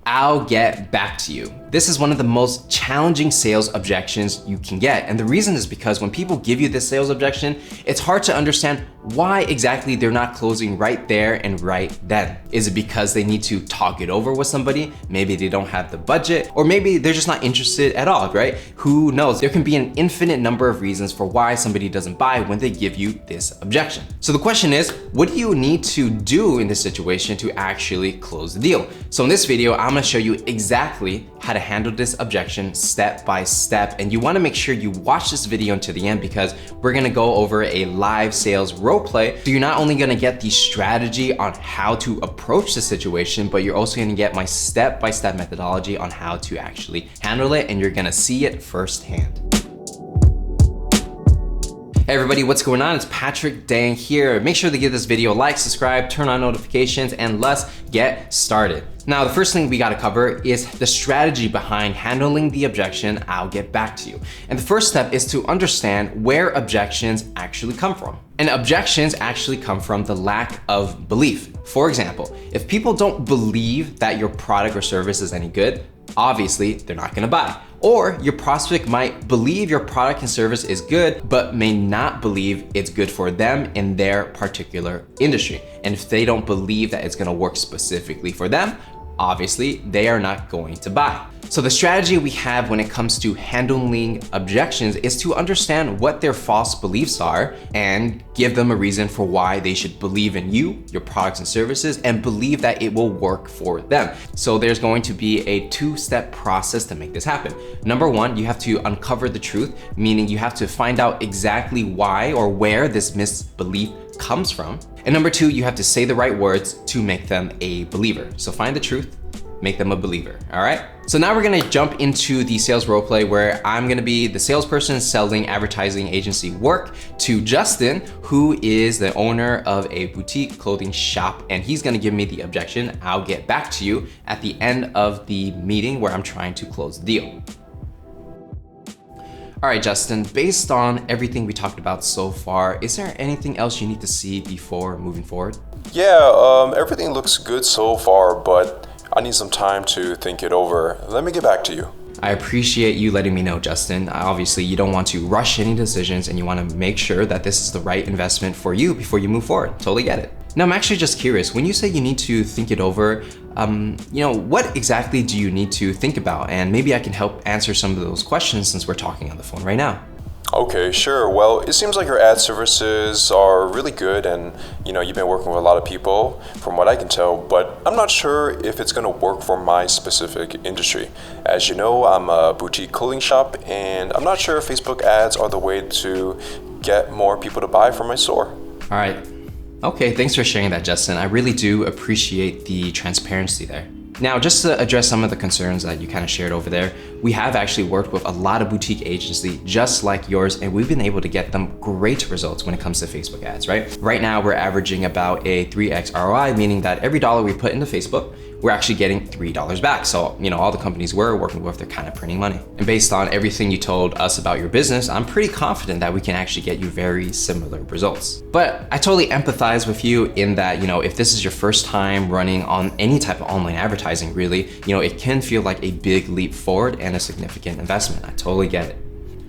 I'll get back to you. This is one of the most challenging sales objections you can get. And the reason is because when people give you this sales objection, it's hard to understand why exactly they're not closing right there and right then. Is it because they need to talk it over with somebody? Maybe they don't have the budget, or maybe they're just not interested at all, right? Who knows? There can be an infinite number of reasons for why somebody doesn't buy when they give you this objection. So the question is, what do you need to do in this situation to actually close the deal? So in this video, I'm gonna show you exactly how to handle this objection step by step. And you wanna make sure you watch this video until the end because we're gonna go over a live sales role play. So you're not only gonna get the strategy on how to approach the situation, but you're also gonna get my step-by-step methodology on how to actually handle it, and you're gonna see it firsthand. Hey everybody, what's going on? It's Patrick Dang here. Make sure to give this video a like, subscribe, turn on notifications, and let's get started. Now, the first thing we gotta cover is the strategy behind handling the objection, I'll get back to you. And the first step is to understand where objections actually come from. And objections actually come from the lack of belief. For example, if people don't believe that your product or service is any good, obviously they're not gonna buy. Or your prospect might believe your product and service is good, but may not believe it's good for them in their particular industry. And if they don't believe that it's gonna work specifically for them, obviously they are not going to buy. So the strategy we have when it comes to handling objections is to understand what their false beliefs are and give them a reason for why they should believe in you, your products and services, and believe that it will work for them. So there's going to be a two-step process to make this happen. Number one, you have to uncover the truth, meaning you have to find out exactly why or where this misbelief comes from. And number two, you have to say the right words to make them a believer. So find the truth, make them a believer, all right? So now we're gonna jump into the sales roleplay where I'm gonna be the salesperson selling advertising agency work to Justin, who is the owner of a boutique clothing shop, and he's gonna give me the objection, I'll get back to you, at the end of the meeting where I'm trying to close the deal. All right, Justin, based on everything we talked about so far, is there anything else you need to see before moving forward? Yeah, everything looks good so far, but I need some time to think it over. Let me get back to you. I appreciate you letting me know, Justin. Obviously, you don't want to rush any decisions and you want to make sure that this is the right investment for you before you move forward. Totally get it. Now, I'm actually just curious, when you say you need to think it over, what exactly do you need to think about? And maybe I can help answer some of those questions since we're talking on the phone right now. Okay, sure. Well, it seems like your ad services are really good and, you've been working with a lot of people from what I can tell, but I'm not sure if it's gonna work for my specific industry. As you know, I'm a boutique clothing shop and I'm not sure if Facebook ads are the way to get more people to buy from my store. All right. Okay, thanks for sharing that, Justin. I really do appreciate the transparency there. Now, just to address some of the concerns that you kind of shared over there, we have actually worked with a lot of boutique agencies just like yours, and we've been able to get them great results when it comes to Facebook ads, right? Right now, we're averaging about a 3x ROI, meaning that every dollar we put into Facebook, we're actually getting $3 back. So, all the companies we're working with, they're kind of printing money. And based on everything you told us about your business, I'm pretty confident that we can actually get you very similar results. But I totally empathize with you in that, if this is your first time running on any type of online advertising, really, it can feel like a big leap forward and a significant investment. I totally get it.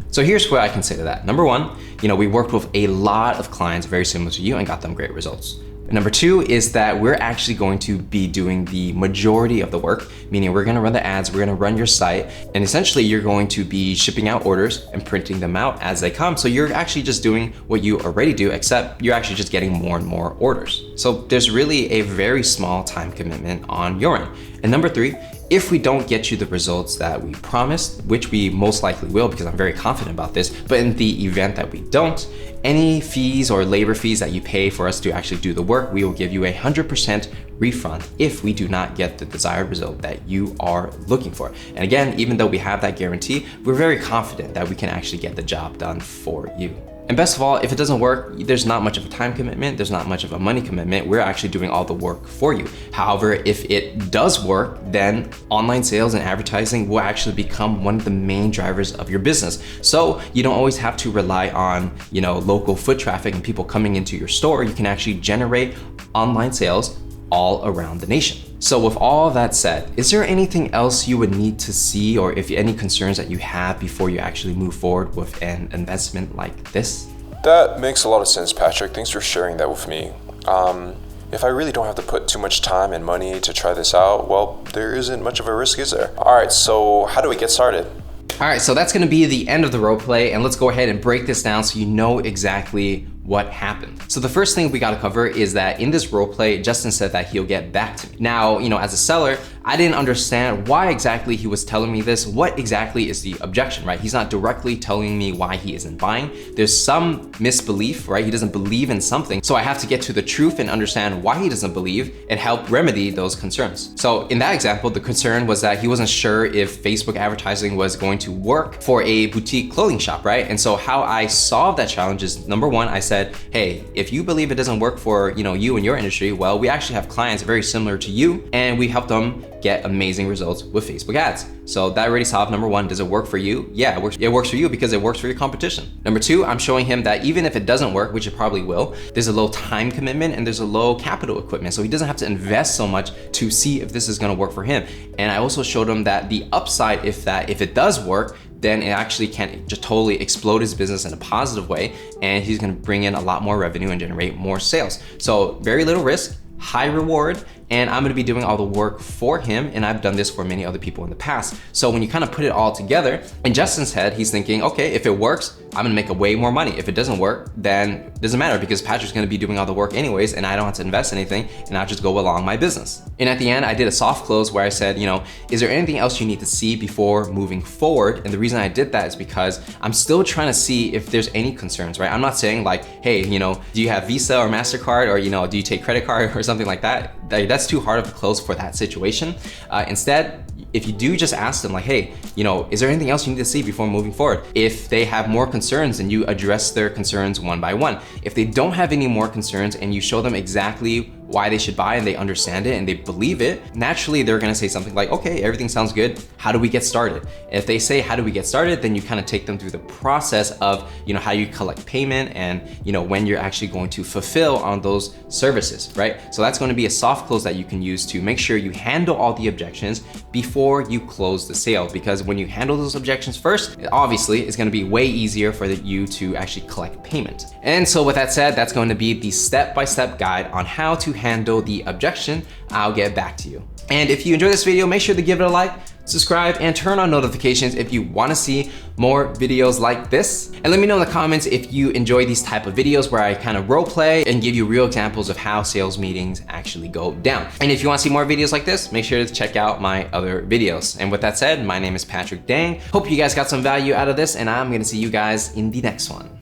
So here's what I can say to that. Number one, we worked with a lot of clients very similar to you and got them great results. Number two is that we're actually going to be doing the majority of the work, meaning we're gonna run the ads, we're gonna run your site, and essentially you're going to be shipping out orders and printing them out as they come. So you're actually just doing what you already do, except you're actually just getting more and more orders. So there's really a very small time commitment on your end. And number three, if we don't get you the results that we promised, which we most likely will because I'm very confident about this, but in the event that we don't, any fees or labor fees that you pay for us to actually do the work, we will give you 100% refund if we do not get the desired result that you are looking for. And again, even though we have that guarantee, we're very confident that we can actually get the job done for you. And best of all, if it doesn't work, there's not much of a time commitment, there's not much of a money commitment, we're actually doing all the work for you. However, if it does work, then online sales and advertising will actually become one of the main drivers of your business. So you don't always have to rely on, local foot traffic and people coming into your store. You can actually generate online sales all around the nation. So with all that said, is there anything else you would need to see, or if any concerns that you have before you actually move forward with an investment like this? That makes a lot of sense, Patrick. Thanks for sharing that with me. If I really don't have to put too much time and money to try this out, well, there isn't much of a risk, is there? All right, so how do we get started? All right, so that's gonna be the end of the role play, and let's go ahead and break this down so you know exactly what happened. So the first thing we gotta cover is that in this role play, Justin said that he'll get back to me. Now, as a seller, I didn't understand why exactly he was telling me this. What exactly is the objection, right? He's not directly telling me why he isn't buying. There's some misbelief, right? He doesn't believe in something. So I have to get to the truth and understand why he doesn't believe and help remedy those concerns. So in that example, the concern was that he wasn't sure if Facebook advertising was going to work for a boutique clothing shop, right? And so how I solved that challenge is, number one, I said, hey, if you believe it doesn't work for you and your industry, well, we actually have clients very similar to you, and we help them get amazing results with Facebook ads. So that already solved number one. Does it work for you? Yeah, it works for you because it works for your competition. Number two, I'm showing him that even if it doesn't work, which it probably will, there's a low time commitment and there's a low capital equipment. So he doesn't have to invest so much to see if this is gonna work for him. And I also showed him that the upside, if it does work, then it actually can just totally explode his business in a positive way, and he's gonna bring in a lot more revenue and generate more sales. So very little risk, high reward, and I'm gonna be doing all the work for him, and I've done this for many other people in the past. So when you kind of put it all together, in Justin's head, he's thinking, okay, if it works, I'm gonna make way more money. If it doesn't work, then it doesn't matter because Patrick's gonna be doing all the work anyways, and I don't have to invest anything, and I'll just go along my business. And at the end, I did a soft close where I said, is there anything else you need to see before moving forward? And the reason I did that is because I'm still trying to see if there's any concerns, right? I'm not saying like, hey, do you have Visa or MasterCard, or do you take credit card or something like that? That's too hard of a close for that situation. Instead, if you do just ask them like, hey, is there anything else you need to see before moving forward? If they have more concerns, then you address their concerns one by one. If they don't have any more concerns and you show them exactly why they should buy and they understand it and they believe it, naturally they're gonna say something like, okay, everything sounds good. How do we get started? If they say, how do we get started? Then you kind of take them through the process of, how you collect payment and, when you're actually going to fulfill on those services, right? So that's going to be a soft close that you can use to make sure you handle all the objections before you close the sale. Because when you handle those objections first, obviously it's going to be way easier for you to actually collect payment. And so with that said, that's going to be the step-by-step guide on how to handle the objection. I'll get back to you. And if you enjoyed this video, make sure to give it a like, subscribe, and turn on notifications if you want to see more videos like this. And let me know in the comments if you enjoy these type of videos where I kind of role play and give you real examples of how sales meetings actually go down. And if you want to see more videos like this, make sure to check out my other videos. And with that said, my name is Patrick Dang. Hope you guys got some value out of this, and I'm going to see you guys in the next one.